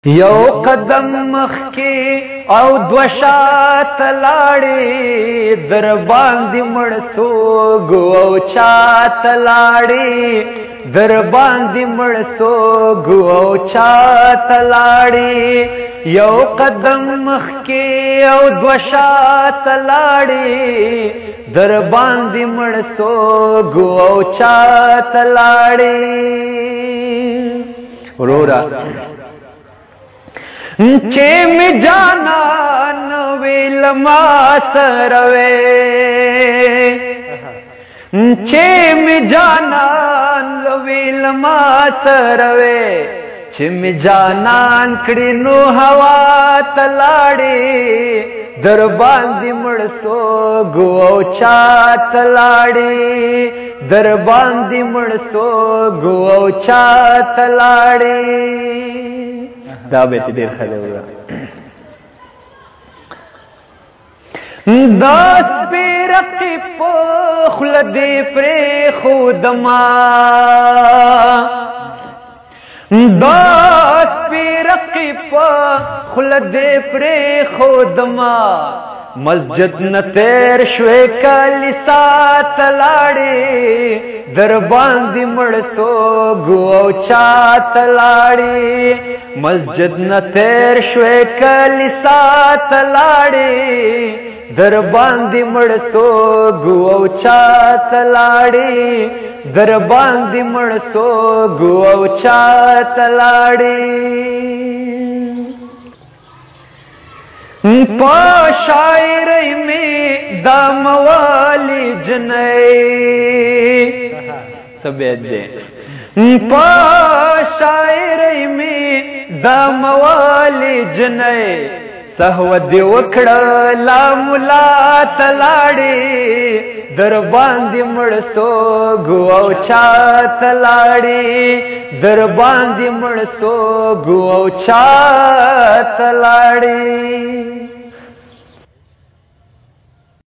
یو قدم مخکی او دو شات لاړې در باندې مړ سوګو او چات لاړې در باندې مړ سوګو او چات لاړې یو قدم مخکی او دو شات لاړې در باندې مړ سوګو او چات لاړې ورورا چه می جانا نویل ما سروے چه می جانا نویل ما سروے چه می جانان کڑی نو ہوا تلاڑی در باندی مڑ سوگو او چات لاڑی در باندی مڑ سوگو او چات لاڑی دا بیتی دیر خده ورا داس پی رقی پخل دی پری خودما داس پی رقی پخل دی پری خودما مسجد نتیر شوی کالی سات لاڑی در باندی مڑ سوگو او چات لاڑی مسجد نتیر شوی کالی سات لاڑی در باندی مڑ سوگو او چات لاڑی در باندی مڑ سوگو او چات لاڑی پا شاعری میں دام والی جنائی سب بیت دے پا شاعری میں دام والی جنائی سہو دی وکڑا لا ملا تلاڑی در باندی مڑ سوگو او چات لاڑی در باندی مڑ سوگو او چات لاڑی